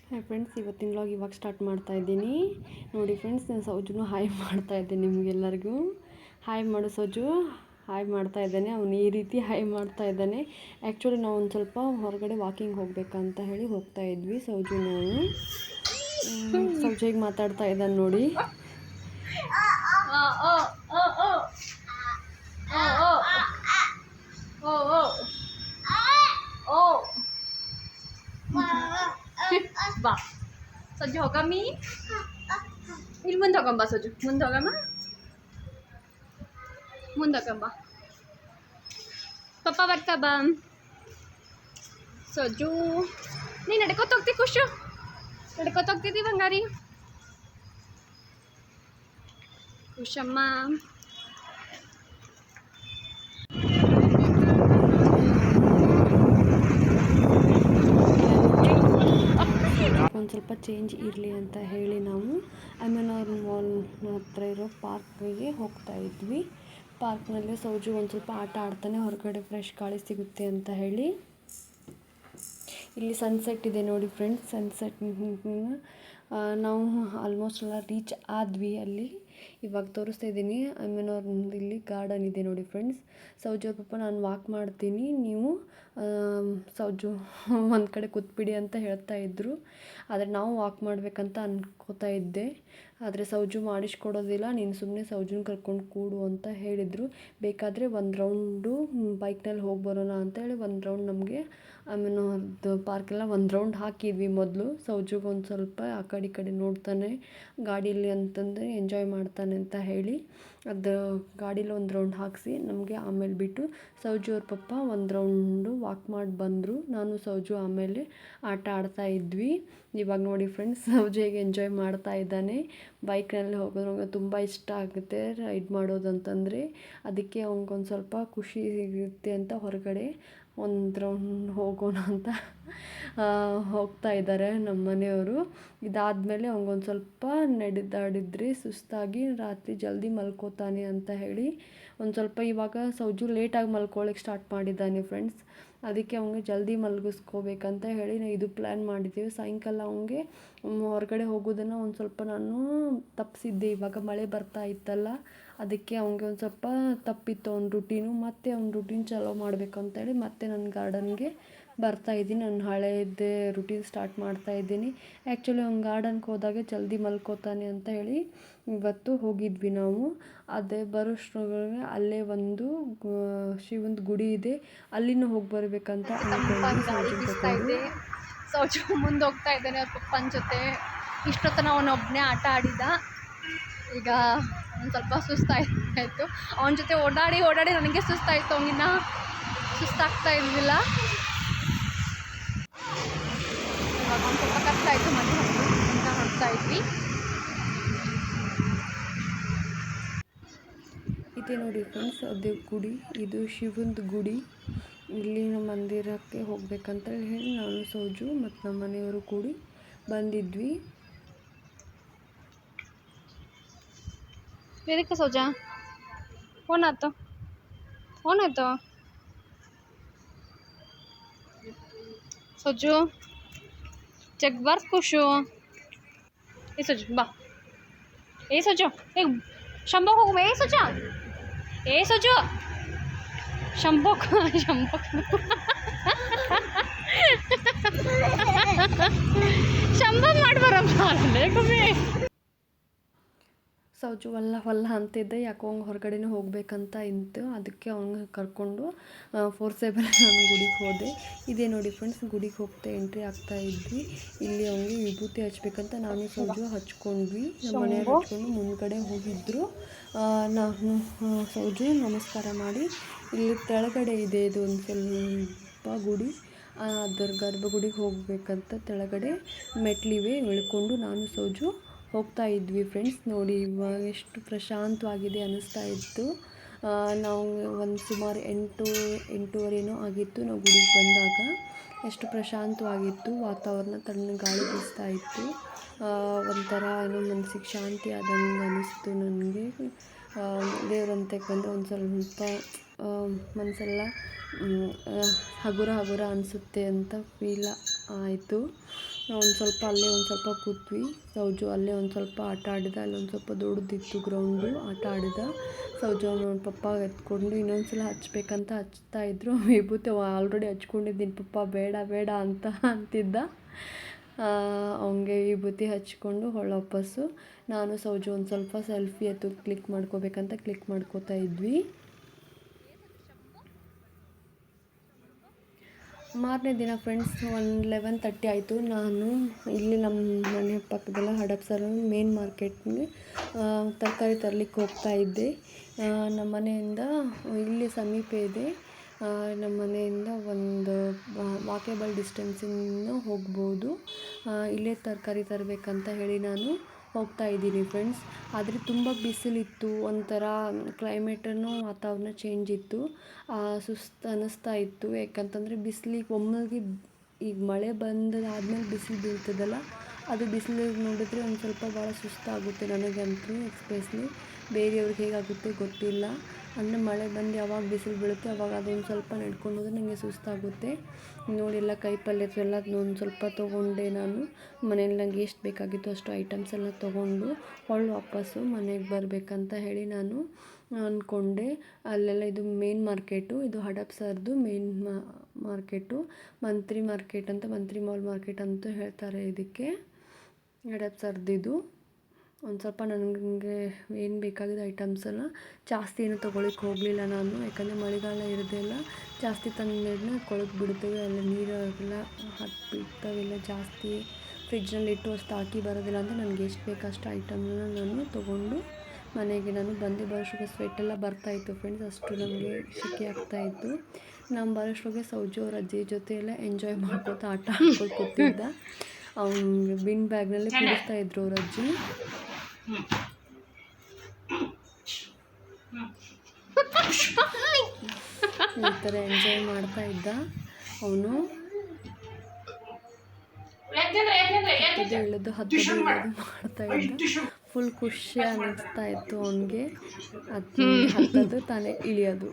Hi friends, ಇವತ್ತಿನ vlog ಇವಾಗ start ಮಾಡ್ತಾ ಇದ್ದೀನಿ. ನೋಡಿ ಫ್ರೆಂಡ್ಸ್, ನಾನು ಸೌಜುನು ಹಾಯ್ ಮಾಡ್ತಾ ಇದ್ದೇನೆ. ನಿಮಗೆಲ್ಲರಿಗೂ ಹಾಯ್ ಮಾಡು ಸೌಜು. ಹಾಯ್ ಮಾಡ್ತಾ ಇದ್ದಾನೆ. ಅವನು ಈ ರೀತಿ ಹಾಯ್ ಮಾಡ್ತಾ ಇದ್ದಾನೆ. ಆ್ಯಕ್ಚುಲಿ ನಾವು ಒಂದು ಸ್ವಲ್ಪ ಹೊರಗಡೆ ವಾಕಿಂಗ್ ಹೋಗ್ಬೇಕಂತ ಹೇಳಿ ಹೋಗ್ತಾ ಇದ್ವಿ. ಸೌಜು ನಾನು ಸೌಜಿಗೆ ಮಾತಾಡ್ತಾ ಇದ್ದಾನೆ ನೋಡಿ. ಬಾ ಸಜ್ಜು ಹೋಗಮ್ಮಿ, ಇಲ್ಲಿ ಮುಂದೆ ಹೋಗಂಬ ಸಜ್ಜು, ಮುಂದೆ ಹೋಗಮ್ಮ, ಮುಂದೆ ಹೋಗಂಬ. ಪಪ್ಪ ಬರ್ತಾ ಬಾ ಸಜ್ಜು. ನೀ ನಡ್ಕೊತ ಹೋಗ್ತಿ ಖುಷು, ನಡ್ಕೊತ ಹೋಗ್ತಿದ್ದಿ ಬಂಗಾರಿ ಖುಷಮ್ಮ. ಒಂದು ಸ್ವಲ್ಪ ಚೇಂಜ್ ಇರಲಿ ಅಂತ ಹೇಳಿ ನಾವು ಅಮೆನವರ್ ಮಾಲ್ ಹತ್ರ ಇರೋ ಪಾರ್ಕ್ಗೆ ಹೋಗ್ತಾ ಇದ್ವಿ. ಪಾರ್ಕ್ನಲ್ಲಿ ಸೌಜು ಒಂದು ಸ್ವಲ್ಪ ಆಟ ಆಡ್ತಾನೆ, ಹೊರಗಡೆ ಫ್ರೆಶ್ ಗಾಳಿ ಸಿಗುತ್ತೆ ಅಂತ ಹೇಳಿ. ಇಲ್ಲಿ ಸನ್ಸೆಟ್ ಇದೆ ನೋಡಿ ಫ್ರೆಂಡ್ಸ್. ಸನ್ಸೆಟ್ ನಾವು ಆಲ್ಮೋಸ್ಟ್ ಎಲ್ಲ ರೀಚ್ ಆದ್ವಿ. ಅಲ್ಲಿ ಇವಾಗ ತೋರಿಸ್ತಾ ಇದ್ದೀನಿ. ಅಮೆನವ್ರ ಇಲ್ಲಿ ಗಾರ್ಡನ್ ಇದೆ ನೋಡಿ ಫ್ರೆಂಡ್ಸ್. ಸೌಜು ಪಾಪ ನಾನು ವಾಕ್ ಮಾಡ್ತೀನಿ, ನೀವು ಸೌಜು ಒಂದು ಕಡೆ ಕೂತ್ಬಿಡಿ ಅಂತ ಹೇಳ್ತಾ ಇದ್ದರು. ಆದರೆ ನಾವು ವಾಕ್ ಮಾಡಬೇಕಂತ ಅನ್ಕೋತಾ ಇದ್ದೆ. ಆದರೆ ಸೌಜು ಮಾಡಿಸ್ಕೊಡೋದಿಲ್ಲ, ನೀನು ಸುಮ್ಮನೆ ಸೌಜುನ ಕರ್ಕೊಂಡು ಕೂಡು ಅಂತ ಹೇಳಿದರು. ಬೇಕಾದರೆ ಒಂದು ರೌಂಡು ಬೈಕ್ನಲ್ಲಿ ಹೋಗಿ ಬರೋಣ ಅಂತೇಳಿ ಒಂದು ರೌಂಡ್ ನಮಗೆ ಅಮೆನವ್ರದ್ದು ಪಾರ್ಕೆಲ್ಲ ಒಂದು ರೌಂಡ್ ಹಾಕಿದ್ವಿ. ಮೊದಲು ಸೌಜುಗೆ ಒಂದು ಸ್ವಲ್ಪ ಆ ಕಡೆ ಈ ಕಡೆ ನೋಡ್ತಾನೆ ಗಾಡೀಲಿ ಅಂತಂದರೆ ಎಂಜಾಯ್ ಮಾಡ್ತಾನೆ ಅಂತ ಹೇಳಿ ಅದು ಗಾಡೀಲಿ ಒಂದು ರೌಂಡ್ ಹಾಕಿಸಿ ನಮಗೆ ಆಮೇಲೆ ಬಿಟ್ಟು ಸೌಜು ಅವ್ರ ಪಪ್ಪ ಒಂದು ರೌಂಡು ವಾಕ್ ಮಾಡಿ ಬಂದರು. ನಾನು ಸೌಜು ಆಮೇಲೆ ಆಟ ಆಡ್ತಾ ಇದ್ವಿ. ಇವಾಗ ನೋಡಿ ಫ್ರೆಂಡ್ಸ್, ಸೌಜು ಹೇಗೆ ಎಂಜಾಯ್ ಮಾಡ್ತಾ ಇದ್ದಾನೆ. ಬೈಕ್ನಲ್ಲಿ ಹೋಗೋದು ತುಂಬ ಇಷ್ಟ ಆಗುತ್ತೆ ರೈಡ್ ಮಾಡೋದಂತಂದರೆ. ಅದಕ್ಕೆ ಅವ್ನಿಗೊಂದು ಸ್ವಲ್ಪ ಖುಷಿ ಸಿಗುತ್ತೆ ಅಂತ ಹೊರಗಡೆ ಒಂದು ರೌಂಡ್ ಹೋಗೋಣ ಅಂತ ಹೋಗ್ತಾ ಇದ್ದಾರೆ ನಮ್ಮ ಮನೆಯವರು. ಇದಾದಮೇಲೆ ಅವ್ನಿಗೊಂದು ಸ್ವಲ್ಪ ನಡೆದಾಡಿದ್ರೆ ಸುಸ್ತಾಗಿ ರಾತ್ರಿ ಜಲ್ದಿ ಮಲ್ಕೋತಾನೆ ಅಂತ ಹೇಳಿ ಒಂದು ಸ್ವಲ್ಪ ಇವಾಗ ಸೌಜು ಲೇಟಾಗಿ ಮಲ್ಕೊಳ್ಳೋಕ್ಕೆ ಸ್ಟಾರ್ಟ್ ಮಾಡಿದ್ದಾನೆ ಫ್ರೆಂಡ್ಸ್. ಅದಕ್ಕೆ ಅವ್ನಿಗೆ ಜಲ್ದಿ ಮಲಗಿಸ್ಕೋಬೇಕಂತ ಹೇಳಿ ನಾವು ಇದು ಪ್ಲ್ಯಾನ್ ಮಾಡಿದ್ದೀವಿ. ಸಾಯಂಕಾಲ ಅವ್ನಿಗೆ ಹೊರಗಡೆ ಹೋಗೋದನ್ನು ಒಂದು ಸ್ವಲ್ಪ ನಾನು ತಪ್ಪಿಸಿದ್ದೆ. ಇವಾಗ ಮಳೆ ಬರ್ತಾ ಇತ್ತಲ್ಲ, ಅದಕ್ಕೆ ಅವ್ನಿಗೆ ಒಂದು ಸ್ವಲ್ಪ ತಪ್ಪಿತ್ತು ಅವ್ನ ರುಟೀನು. ಮತ್ತು ಅವ್ನ ರುಟೀನ್ ಚಾಲೂ ಮಾಡಬೇಕಂತೇಳಿ ಮತ್ತೆ ನಾನು ಗಾರ್ಡನ್ಗೆ ಬರ್ತಾಯಿದ್ದೀನಿ. ನಾನು ಹಳೆಯದ್ದೇ ರುಟೀನ್ ಸ್ಟಾರ್ಟ್ ಮಾಡ್ತಾಯಿದ್ದೀನಿ. ಆ್ಯಕ್ಚುಲಿ ಅವ್ನು ಗಾರ್ಡನ್ಗೆ ಹೋದಾಗ ಜಲ್ದಿ ಮಲ್ಕೋತಾನೆ ಅಂತ ಹೇಳಿ ಇವತ್ತು ಹೋಗಿದ್ವಿ ನಾವು. ಅದೇ ಬರೋಷ್ಟ್ರೊಳಗೆ ಅಲ್ಲೇ ಒಂದು ಶಿವಂದು ಗುಡಿ ಇದೆ, ಅಲ್ಲಿನೂ ಹೋಗಿ ಬರಬೇಕಂತ ಅನ್ಕೊಂಡ್ವಿ. ಸೌಜು ಮುಂದೆ ಹೋಗ್ತಾ ಇದ್ದಾನೆ ಅವ್ರ ಪಪ್ಪನ ಜೊತೆ. ಇಷ್ಟೊತ್ತನ ಅವನೊಬ್ಬನೇ ಆಟ ಆಡಿದ. ಈಗ ಒಂದು ಸ್ವಲ್ಪ ಸುಸ್ತಾಯಿತು. ಅವನ ಜೊತೆ ಓಡಾಡಿ ಓಡಾಡಿ ನನಗೆ ಸುಸ್ತಾಯಿತು. ಅವನಿನ್ನ ಸುಸ್ತಾಗ್ತಾ ಇರಲಿಲ್ಲ. ಇವಾಗ ಒಂದು ಸ್ವಲ್ಪ ಕಷ್ಟ ಆಯಿತು. ಮತ್ತೆ ಅಂತ ಹೊಡ್ತಾ ಇದ್ವಿ. ಇದೆ ನೋಡಿ ಫ್ರೆಂಡ್ಸ್, ಅದೇ ಗುಡಿ, ಇದು ಶಿವಂದು ಗುಡಿ. ಇಲ್ಲಿನ ಮಂದಿರಕ್ಕೆ ಹೋಗ್ಬೇಕಂತ ಹೇಳಿ ನಾನು ಸೌಜು ಮತ್ತು ನಮ್ಮ ಮನೆಯವರು ಕೂಡಿ ಬಂದಿದ್ವಿ. ಎದಕ್ಕೆ ಸೌಜಾ ಫೋನ್ ಆಯ್ತು ಸಜ್ಜು ಚೆಕ್ ಬರ್ಸ್ ಖುಷು. ಏ ಸಜ್ಜು ಬಾ, ಏ ಸಜ್ಜು ಏ ಶಂಭೋಕ್ ಹೋಗು. ಏ ಸಜ್ಜ, ಏ ಸಜ್ಜು ಶಂಭೋಕ್ ಶಂಭೋಕ್ ಮಾಡ್ಬಾರಮ್ಮ. ಸೌಜು ವಲ್ಲ ಅಂತಿದ್ದೆ. ಯಾಕೋ ಅವ್ನಿಗೆ ಹೊರಗಡೆನೂ ಹೋಗ್ಬೇಕಂತ ಇತ್ತು. ಅದಕ್ಕೆ ಅವ್ನಿಗೆ ಕರ್ಕೊಂಡು ಫೋರ್ಸೇಬಲ್ ನಾನು ಗುಡಿಗೆ ಹೋದೆ. ಇದೇ ನೋಡಿ ಫ್ರೆಂಡ್ಸ್, ಗುಡಿಗೆ ಹೋಗ್ತಾ ಎಂಟ್ರಿ ಆಗ್ತಾ ಇದ್ವಿ. ಇಲ್ಲಿ ಅವ್ನಿಗೆ ವಿಭೂತಿ ಹಚ್ಬೇಕಂತ ನಾನು ಸೌಜು ಹಚ್ಕೊಂಡ್ವಿ. ನಮ್ಮ ಮನೆಯವ್ರು ಹಚ್ಕೊಂಡು ಮುಂದ್ಗಡೆ ಹೋಗಿದ್ದರು. ನಾನು ಸೌಜು ನಮಸ್ಕಾರ ಮಾಡಿ ಇಲ್ಲಿ ಕೆಳಗಡೆ ಇದೆ ಇದು ಒಂದು ಸ್ವಲ್ಪ ಗುಡಿ, ಅದರ ಗರ್ಭಗುಡಿಗೆ ಹೋಗಬೇಕಂತ ಕೆಳಗಡೆ ಮೆಟ್ಲಿವೆ. ಇಳ್ಕೊಂಡು ನಾನು ಸೌಜು ಹೋಗ್ತಾ ಇದ್ವಿ ಫ್ರೆಂಡ್ಸ್. ನೋಡಿ ಇವಾಗ ಎಷ್ಟು ಪ್ರಶಾಂತವಾಗಿದೆ ಅನ್ನಿಸ್ತಾ ಇತ್ತು. ನಾವು ಒಂದು ಸುಮಾರು 8-8:30 ಆಗಿತ್ತು ನಾವು ಗುಡಿಗೆ ಬಂದಾಗ. ಎಷ್ಟು ಪ್ರಶಾಂತವಾಗಿತ್ತು ವಾತಾವರಣ, ತಣ್ಣ ಗಾಳಿ ಬೀಸ್ತಾ ಇತ್ತು. ಒಂಥರ ಏನೋ ಮನಸ್ಸಿಗೆ ಶಾಂತಿ ಆದಂಗೆ ಅನ್ನಿಸ್ತು ನನಗೆ. ದೇವರಂತೆ ಬಂದರೆ ಒಂದು ಸ್ವಲ್ಪ ಮನಸ್ಸೆಲ್ಲ ಹಗುರ ಹಗುರ ಅನಿಸುತ್ತೆ ಅಂತ ಫೀಲ್ ಆಯಿತು. ಒಂದು ಸ್ವಲ್ಪ ಅಲ್ಲೇ ಒಂದು ಸ್ವಲ್ಪ ಕೂತ್ವಿ. ಸೌಜು ಅಲ್ಲೇ ಒಂದು ಸ್ವಲ್ಪ ಆಟ ಆಡಿದ. ಅಲ್ಲೊಂದು ಸ್ವಲ್ಪ ದೊಡ್ಡದಿತ್ತು ಗ್ರೌಂಡು, ಆಟ ಆಡಿದ. ಸೌಜು ಅವ್ನ ಪಪ್ಪ ಎತ್ಕೊಂಡು ಇನ್ನೊಂದು ಸಲ ಹಚ್ಬೇಕಂತ ಹಚ್ತಾಯಿದ್ರು. ವಿಭೂತಿ ಆಲ್ರೆಡಿ ಹಚ್ಕೊಂಡಿದ್ದೀನಿ ಪಪ್ಪ ಬೇಡ ಬೇಡ ಅಂತ ಅಂತಿದ್ದ. ಅವನಿಗೆ ವಿಭೂತಿ ಹಚ್ಕೊಂಡು ವಾಪಸ್ಸು ನಾನು ಸೌಜು ಒಂದು ಸ್ವಲ್ಪ ಸೆಲ್ಫಿ ಕ್ಲಿಕ್ ಮಾಡ್ಕೋಬೇಕಂತ ಕ್ಲಿಕ್ ಮಾಡ್ಕೋತಾ ಇದ್ವಿ. ಮಾರನೇ ದಿನ ಫ್ರೆಂಡ್ಸ್ 11:30 ಆಯಿತು. ನಾನು ಇಲ್ಲಿ ನಮ್ಮ ಮನೆ ಪಕ್ಕದಲ್ಲ ಹಡಪ್ಸರ ಮೇನ್ ಮಾರ್ಕೆಟ್ಗೆ ತರಕಾರಿ ತರಲಿಕ್ಕೆ ಹೋಗ್ತಾ ಇದ್ದೆ. ನಮ್ಮ ಮನೆಯಿಂದ ಇಲ್ಲಿ ಸಮೀಪ ಇದೆ. ನಮ್ಮ ಮನೆಯಿಂದ ಒಂದು ವಾಕೇಬಲ್ ಡಿಸ್ಟೆನ್ಸಿಂದ ಹೋಗ್ಬೋದು. ಇಲ್ಲೇ ತರಕಾರಿ ತರಬೇಕಂತ ಹೇಳಿ ನಾನು ಹೋಗ್ತಾ ಇದ್ದೀನಿ ಫ್ರೆಂಡ್ಸ್. ಆದರೆ ತುಂಬ ಬಿಸಿಲಿತ್ತು, ಒಂಥರ ಕ್ಲೈಮೇಟನ್ನು ವಾತಾವರಣ ಚೇಂಜ್ ಇತ್ತು. ಸುಸ್ತು ಅನ್ನಿಸ್ತಾ ಇತ್ತು. ಯಾಕಂತಂದರೆ ಬಿಸಿಲಿಗೆ ಒಮ್ಮೆಗೆ ಈಗ ಮಳೆ ಬಂದಾದ್ಮೇಲೆ ಬಿಸಿಲು ಬೀಳ್ತದಲ್ಲ, ಅದು ಬಿಸಿಲಿಗೆ ನೋಡಿದ್ರೆ ಒಂದು ಸ್ವಲ್ಪ ಭಾಳ ಸುಸ್ತಾಗುತ್ತೆ ನನಗಂತೂ. ಎಸ್ಪೆಷಲಿ ಬೇರೆಯವ್ರಿಗೆ ಹೇಗಾಗುತ್ತೆ ಗೊತ್ತಿಲ್ಲ. ಅಂದರೆ ಮಳೆ ಬಂದು ಯಾವಾಗ ಬಿಸಿಲು ಬೀಳುತ್ತೆ ಅವಾಗ ಅದೊಂದು ಸ್ವಲ್ಪ ನಡ್ಕೊಂಡು ಹೋದ್ರೆ ನನಗೆ ಸುಸ್ತಾಗುತ್ತೆ. ನೋಡಿ ಎಲ್ಲ ಕೈ ಪಲ್ಯ ಎಲ್ಲ ಒಂದು ಸ್ವಲ್ಪ ತೊಗೊಂಡೆ ನಾನು. ಮನೇಲಿ ನನಗೆ ಎಷ್ಟು ಬೇಕಾಗಿತ್ತು ಅಷ್ಟು ಐಟಮ್ಸ್ ಎಲ್ಲ ತೊಗೊಂಡು ವಾಪಸ್ಸು ಮನೆಗೆ ಬರಬೇಕಂತ ಹೇಳಿ ನಾನು ಅಂದ್ಕೊಂಡೆ. ಅಲ್ಲೆಲ್ಲ ಇದು ಮೇನ್ ಮಾರ್ಕೆಟು, ಇದು ಹಡಪ್ಸರ್ದು ಮೇನ್ ಮಾರ್ಕೆಟು. ಮಂತ್ರಿ ಮಾರ್ಕೆಟ್ ಅಂತ, ಮಂತ್ರಿ ಮಾಲ್ ಮಾರ್ಕೆಟ್ ಅಂತ ಹೇಳ್ತಾರೆ ಇದಕ್ಕೆ. ಹಡಪ್ಸರ್ದಿದು ಒಂದು ಸ್ವಲ್ಪ ನನಗೆ ಏನು ಬೇಕಾಗಿದ್ದ ಐಟಮ್ಸೆಲ್ಲ ಜಾಸ್ತಿ ಏನು ತೊಗೊಳಕ್ಕೆ ಹೋಗಲಿಲ್ಲ ನಾನು. ಯಾಕಂದರೆ ಮಳೆಗಾಲ ಇರೋದೆಲ್ಲ ಜಾಸ್ತಿ ತಂದು ಕೊಳಕು ಬಿಡ್ತೇವೆ, ಎಲ್ಲ ನೀರು ಎಲ್ಲ ಹಾಕಿಬಿಡ್ತಾವೆಲ್ಲ ಜಾಸ್ತಿ. ಫ್ರಿಜ್ನಲ್ಲಿ ಇಟ್ಟು ಅಷ್ಟು ಹಾಕಿ ಬರೋದಿಲ್ಲ ಅಂತ ನನಗೆ ಎಷ್ಟು ಬೇಕು ಅಷ್ಟು ಐಟಮ್ನ ನಾನು ತೊಗೊಂಡು ಮನೆಗೆ ನಾನು ಬಂದೆ. ಬರೋಷ್ಟಿಗೆ ಸ್ವೆಟ್ಟೆಲ್ಲ ಬರ್ತಾಯಿತ್ತು ಫ್ರೆಂಡ್ಸ್, ಅಷ್ಟು ನಮಗೆ ಶೆಕೆ ಆಗ್ತಾಯಿತ್ತು. ನಾನು ಬರೋಷ್ಟಿಗೆ ಸೌಜು ಅವ್ರ ಅಜ್ಜಿ ಜೊತೆ ಎಲ್ಲ ಎಂಜಾಯ್ ಮಾಡ್ಕೊತಾ ಆಟ ಆಡ್ಕೊಂಡು ಕೂತಿದ್ದ. ಅವ್ನಿಗೆ ಬಿನ್ ಬ್ಯಾಗ್ನಲ್ಲಿ ಕುಡಿಸ್ತಾಯಿದ್ರು ಅವ್ರ ಅಜ್ಜಿ. ಈ ಥರ ಎಂಜಾಯ್ ಮಾಡ್ತಾ ಇದ್ದ ಅವನು. ಹತ್ತದು ಮಾಡ್ತಾ ಇದ್ದ. ಫುಲ್ ಖುಷಿ ಅನ್ನಿಸ್ತಾ ಇತ್ತು ಅವನಿಗೆ. ಅದು ಹತ್ತದು ತಾನೇ ಇಳಿಯೋದು,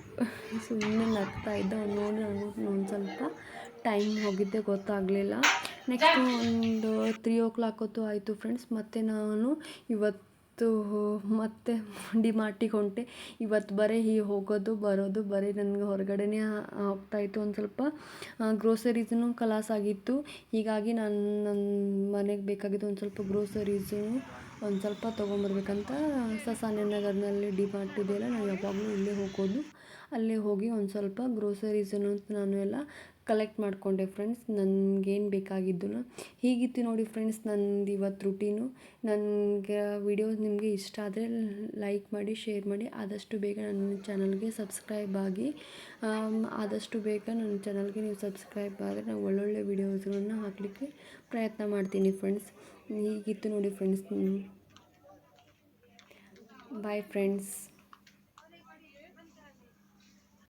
ಸುಮ್ಮನೆ ನಗ್ತಾ ಇದ್ದ. ಅವ್ನು ನೋಡಿ ನನಗೂ ಒಂದು ಸ್ವಲ್ಪ ಟೈಮ್ ಹೋಗಿದ್ದೆ ಗೊತ್ತಾಗಲಿಲ್ಲ. ನೆಕ್ಸ್ಟು ಒಂದು 3 o'clock ಹೊತ್ತು ಆಯಿತು ಫ್ರೆಂಡ್ಸ್. ಮತ್ತು ನಾನು ಇವತ್ತು ಮತ್ತೆ ಡಿಮಾರ್ಟಿಗೆ ಹೊಂಟೆ. ಇವತ್ತು ಬರೀ ಹೋಗೋದು ಬರೋದು ಬರೀ ನನಗೆ ಹೊರಗಡೆನೇ ಹೋಗ್ತಾಯಿತ್ತು. ಒಂದು ಸ್ವಲ್ಪ ಗ್ರೋಸರೀಸೂ ಖಲಾಸಾಗಿತ್ತು. ಹೀಗಾಗಿ ನಾನು ನನ್ನ ಮನೆಗೆ ಬೇಕಾಗಿದ್ದು ಒಂದು ಸ್ವಲ್ಪ ಗ್ರೋಸರೀಸು ಒಂದು ಸ್ವಲ್ಪ ತೊಗೊಂಬರ್ಬೇಕಂತ ಸಸಾನ್ಯನಗರ್ನಲ್ಲಿ ಡಿಮಾರ್ಟ್ ಇದೆಯಲ್ಲ, ನಾನು ಯಾವಾಗಲೂ ಇಲ್ಲೇ ಹೋಗೋದು. ಅಲ್ಲೇ ಹೋಗಿ ಒಂದು ಸ್ವಲ್ಪ ಗ್ರೋಸರೀಸನ್ನು ನಾನು ಎಲ್ಲ ಕಲೆಕ್ಟ್ ಮಾಡಿಕೊಂಡೆ ಫ್ರೆಂಡ್ಸ್, ನನಗೇನು ಬೇಕಾಗಿದ್ದು. ಹೀಗಿತ್ತು ನೋಡಿ ಫ್ರೆಂಡ್ಸ್ ನಂದು ಇವತ್ತು ರುಟೀನು. ನನಗೆ ವಿಡಿಯೋ ನಿಮಗೆ ಇಷ್ಟ ಆದರೆ ಲೈಕ್ ಮಾಡಿ, ಶೇರ್ ಮಾಡಿ. ಆದಷ್ಟು ಬೇಗ ನನ್ನ ಚಾನಲ್ಗೆ ಸಬ್ಸ್ಕ್ರೈಬ್ ಆಗಿ. ಆದಷ್ಟು ಬೇಗ ನನ್ನ ಚಾನಲ್ಗೆ ನೀವು ಸಬ್ಸ್ಕ್ರೈಬ್ ಆದರೆ ನಾನು ಒಳ್ಳೊಳ್ಳೆ ವೀಡಿಯೋಸ್ಗಳನ್ನು ಹಾಕಲಿಕ್ಕೆ ಪ್ರಯತ್ನ ಮಾಡ್ತೀನಿ ಫ್ರೆಂಡ್ಸ್. ಹೀಗಿತ್ತು ನೋಡಿ ಫ್ರೆಂಡ್ಸ್. Bye friends.